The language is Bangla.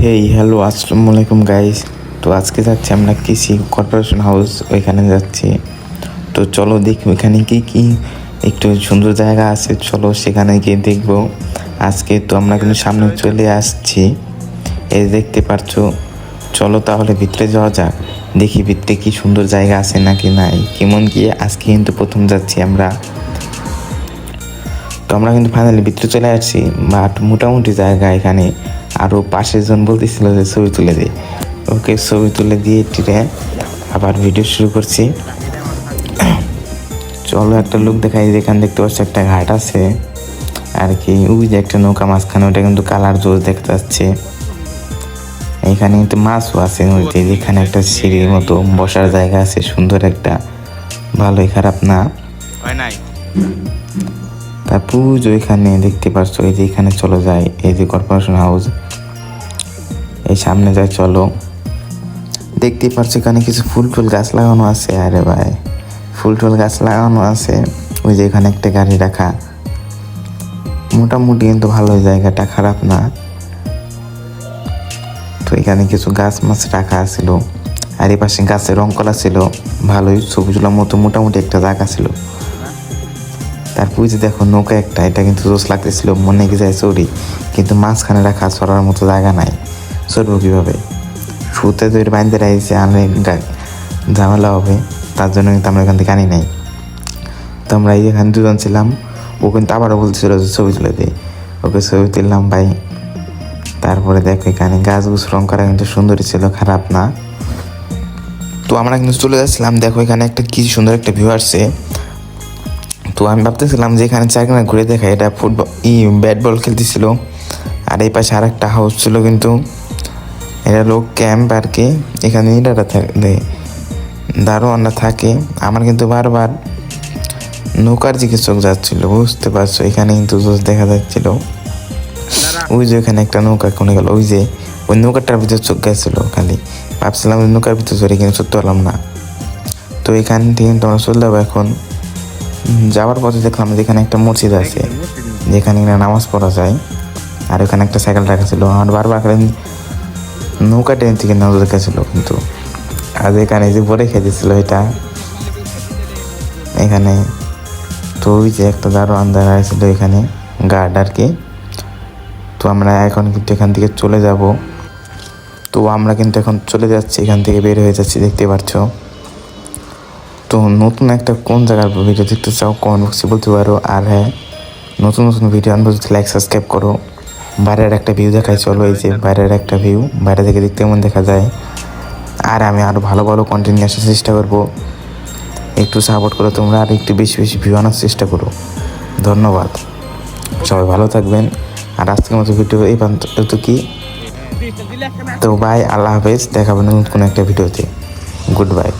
হ্যালো আসসালামু আলাইকুম গাইস। তো আজকে যাচ্ছি আমরা কৃষি কর্পোরেশন হাউস, ওইখানে যাচ্ছি। তো চলো দেখি ওইখানে কি একটু সুন্দর জায়গা আছে, চলো সেখানে গিয়ে দেখবো। আজকে তো আমরা কিন্তু সামনে চলে আসছি, এই দেখতে পারছো। চলো তাহলে ভিতরে যাওয়া যাক, দেখি ভিতরে কি সুন্দর জায়গা আছে নাকি নাই, কেমন গিয়ে। আজকে কিন্তু প্রথম যাচ্ছি আমরা। তো আমরা কিন্তু ফাইনালি ভিতরে চলে আসছি, বাট মোটামুটি জায়গা এখানে। আরও পাশের জন বলতেছিল যে ছবি তুলে দিই, ওকে ছবি তুলে দিয়ে টিরে আবার ভিডিও শুরু করছি। চলো একটা লোক দেখাই, যেখানে দেখতে পাচ্ছি একটা ঘাট আছে আর কি, ওই যে একটা নৌকা মাঝখানে, ওটা কিন্তু কালার জোস দেখতে পাচ্ছে। এইখানে কিন্তু মাছও আছে নদীতে, যেখানে একটা সিঁড়ির মতো বসার জায়গা আছে, সুন্দর একটা, ভালোই খারাপ না। তারপর ওইখানে দেখতে পাচ্ছ, এই যে এখানে চলো যাই, এই যে কর্পোরেশন হাউস, এই সামনে যাই চলো। দেখতে পাচ্ছ এখানে কিছু ফুল গাছ লাগানো আছে। আরে ভাই, ফুল গাছ লাগানো আছে। ওই যে এখানে একটা গাড়ি রাখা, মোটামুটি কিন্তু ভালো, জায়গাটা খারাপ না। তো এখানে কিছু গাছ মাছ রাখা ছিল, আর এই পাশে গাছের রং করা ছিল, ভালোই ছবিগুলোর মতো মোটামুটি একটা জায়গা ছিল। তারপর যে দেখো নৌকা একটা, এটা কিন্তু জোস লাগতেছিল, মনে কি যায় চড়ি, কিন্তু মাঝখানে রাখা চড়ার মতো জায়গা নাই, চড়বো কীভাবে। শুতে তো বাইন্দে রাখছে, আনলে ঝামেলা হবে, তার জন্য কিন্তু আমরা এখান থেকে আনি নাই। তো আমরা এখানে দুজন ছিলাম, ও কিন্তু আবারও বলছিল যে ছবি তুলে দিই, ওকে ছবি তুললাম ভাই। তারপরে দেখো এখানে গাছ গুছ রং করা কিন্তু সুন্দরই ছিল, খারাপ না। তো আমরা কিন্তু চলে যাচ্ছিলাম, দেখো এখানে একটা কি সুন্দর একটা ভিউ আসছে। তো আমি ভাবতেছিলাম যে এখানে চারখানা ঘুরে দেখা, এটা ফুটবল ব্যাট বল খেলতেছিল। আর এই পাশে আর একটা হাউস ছিল, কিন্তু এটা লোক ক্যাম্প আর কি, এখানে ইটারা থাকে, দারোয়ানরা থাকে। আমার কিন্তু বারবার নৌকার দিকে চোখ যাচ্ছিল, বুঝতে পারছো। এখানে কিন্তু দেখা যাচ্ছিল, ওই যে ওখানে একটা নৌকা কোনে গেল, ওই যে ওই নৌকাটার ভিতরে চোখ গেছিল খালি, ভাবছিলাম ওই নৌকার ভিতরে চড়ে, কিন্তু চড়তে পারলাম না। তো এখান থেকে তোমরা চলে যাবো। এখন যাওয়ার পথে দেখলাম যেখানে একটা মসজিদ আছে, যেখানে নামাজ পড়া যায়। আর ওখানে একটা সাইকেল রাখা ছিল, আমার বারবার খালি নৌকা ট্রেন থেকে নজর রেখেছিল, কিন্তু আর এখানে যে বলে খেয়েছিল এটা এখানে। তো ওই যে একটা দারোয়ান দাঁড়া ছিল এখানে, গার্ড আর কি। তো আমরা এখন কিন্তু এখান থেকে চলে যাব। তো আমরা কিন্তু এখন চলে যাচ্ছি, এখান থেকে বের হয়ে যাচ্ছি, দেখতে পাচ্ছ। তো নতুন একটা কোন জায়গার ভিডিও দেখতে চাও কমেন্ট বক্সে বলতে পারো। আর হ্যাঁ, নতুন ভিডিও আনবো, যদি লাইক সাবস্ক্রাইব করো। বাইরের একটা ভিউ দেখাই চলো, এই যে বাইরের একটা ভিউ, বাইরে থেকে দেখতে কেমন দেখা যায়। আর আমি আরও ভালো ভালো কন্টেন্ট নিয়ে আসার চেষ্টা করবো, একটু সাপোর্ট করো তোমরা, আর একটু বেশি ভিউ আনার চেষ্টা করো। ধন্যবাদ, সবাই ভালো থাকবেন। আর আজকের মতো ভিডিও এই পর্যন্ত কি। তো বাই, আল্লাহ হাফেজ, দেখাবেন নতুন কোনো একটা ভিডিওতে। Good bye.